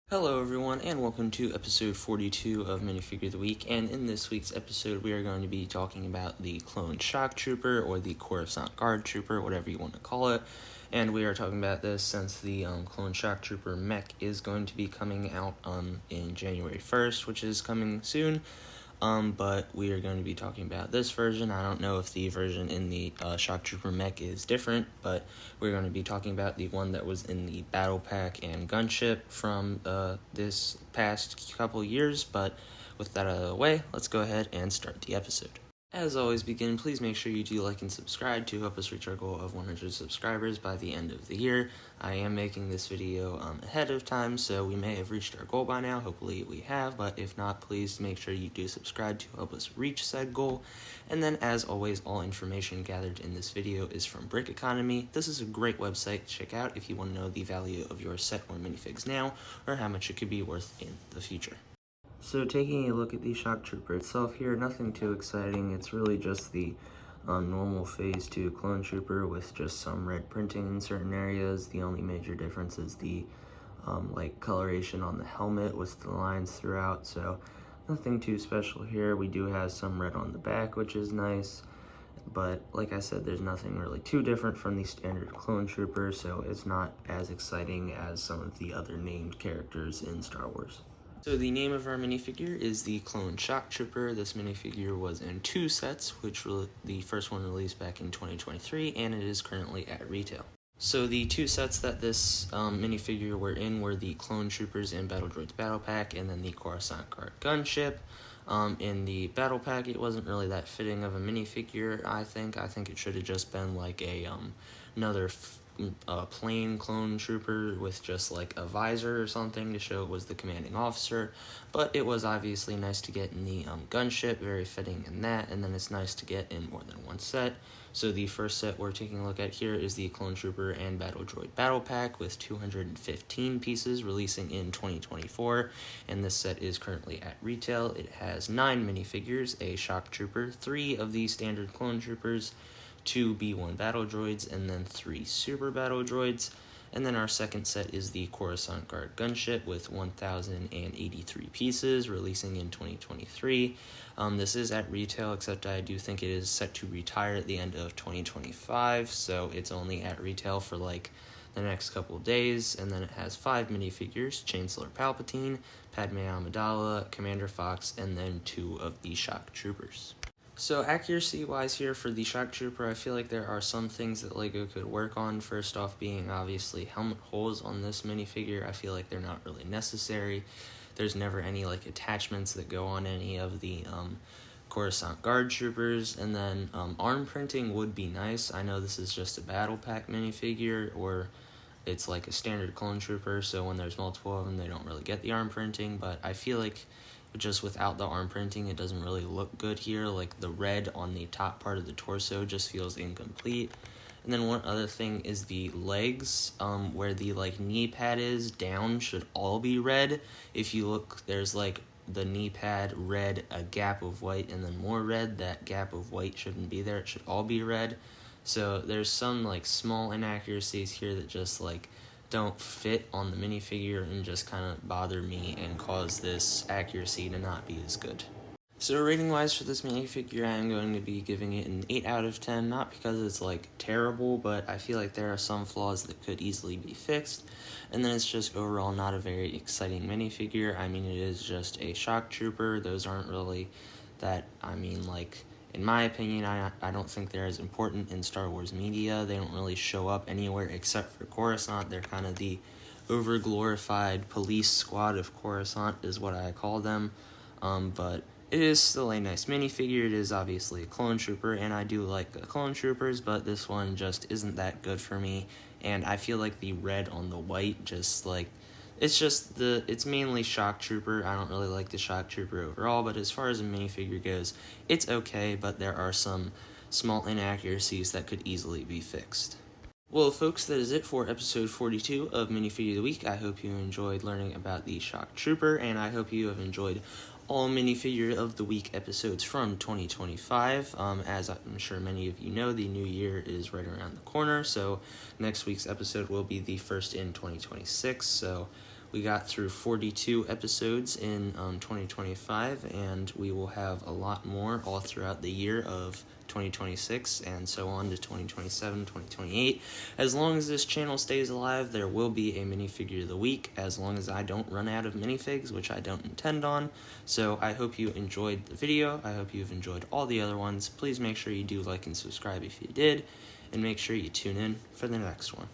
Hello everyone, and welcome to episode 42 of Minifigure of the Week, and in this week's episode we are going to be talking about the Clone Shock Trooper, or the Coruscant Guard Trooper, whatever you want to call it, and we are talking about this since the Clone Shock Trooper mech is going to be coming out in January 1st, which is coming soon. But we are going to be talking about this version. I don't know if the version in the Shock Trooper mech is different, but we're going to be talking about the one that was in the Battle Pack and Gunship from this past couple years. But with that out of the way, let's go ahead and start the episode. As always, please make sure you do like and subscribe to help us reach our goal of 100 subscribers by the end of the year. I am making this video ahead of time, so we may have reached our goal by now. Hopefully we have, but if not, please make sure you do subscribe to help us reach said goal. And then, as always, all information gathered in this video is from Brick Economy. This is a great website to check out if you want to know the value of your set or minifigs now, or how much it could be worth in the future. So taking a look at the Shock Trooper itself here, nothing too exciting. It's really just the normal Phase 2 Clone Trooper with just some red printing in certain areas. The only major difference is the coloration on the helmet with the lines throughout, so nothing too special here. We do have some red on the back, which is nice, but like I said, there's nothing really too different from the standard Clone Trooper, so it's not as exciting as some of the other named characters in Star Wars. So the name of our minifigure is the Clone Shock Trooper. This minifigure was in two sets, which the first one released back in 2023, and it is currently at retail. So the two sets that this minifigure were in were the Clone Troopers in Battle Droids Battle Pack, and then the Coruscant Guard Gunship. In the Battle Pack, it wasn't really that fitting of a minifigure, I think. I think it should have just been like another plain clone trooper with just like a visor or something to show it was the commanding officer, but it was obviously nice to get in the gunship, very fitting in that, and then it's nice to get in more than one set. So the first set we're taking a look at here is the Clone Trooper and Battle Droid Battle Pack with 215 pieces, releasing in 2024, and this set is currently at retail. It has 9 minifigures, a Shock Trooper, 3 of the standard Clone Troopers, 2 B1 battle droids, and then 3 super battle droids. And then our second set is the Coruscant Guard Gunship with 1,083 pieces, releasing in 2023. This is at retail, except I do think it is set to retire at the end of 2025, so it's only at retail for like the next couple days. And then it has 5 minifigures: Chancellor Palpatine, Padme Amidala, Commander Fox, and then 2 of the Shock Troopers. So accuracy-wise here for the Shock Trooper, I feel like there are some things that LEGO could work on. First off being obviously helmet holes on this minifigure. I feel like they're not really necessary. There's never any attachments that go on any of the Coruscant Guard Troopers. And then arm printing would be nice. I know this is just a Battle Pack minifigure, or it's like a standard Clone Trooper, so when there's multiple of them, they don't really get the arm printing, but I feel like just without the arm printing, it doesn't really look good here. Like the red on the top part of the torso just feels incomplete. And then one other thing is the legs, where the knee pad is down should all be red. If you look, there's the knee pad red, a gap of white, and then more red. That gap of white shouldn't be there. It should all be red. So there's some small inaccuracies here that just don't fit on the minifigure and just kind of bother me and cause this accuracy to not be as good. So rating wise for this minifigure, I am going to be giving it an 8 out of 10, not because it's terrible, but I feel like there are some flaws that could easily be fixed, and then it's just overall not a very exciting minifigure. I mean, it is just a Shock Trooper. Those aren't really that, in my opinion, I don't think they're as important in Star Wars media. They don't really show up anywhere except for Coruscant. They're kind of the over-glorified police squad of Coruscant is what I call them. But it is still a nice minifigure. It is obviously a Clone Trooper, and I do like the Clone Troopers, but this one just isn't that good for me. And I feel like the red on the white just it's mainly Shock Trooper. I don't really like the Shock Trooper overall, but as far as a minifigure goes, it's okay, but there are some small inaccuracies that could easily be fixed. Well, folks, that is it for episode 42 of Minifigure of the Week. I hope you enjoyed learning about the Shock Trooper, and I hope you have enjoyed all Minifigure of the Week episodes from 2025. As I'm sure many of you know, the new year is right around the corner, so next week's episode will be the first in 2026, so We got through 42 episodes in 2025, and we will have a lot more all throughout the year of 2026 and so on to 2027, 2028. As long as this channel stays alive, there will be a minifigure of the week, as long as I don't run out of minifigs, which I don't intend on. So I hope you enjoyed the video. I hope you've enjoyed all the other ones. Please make sure you do like and subscribe if you did, and make sure you tune in for the next one.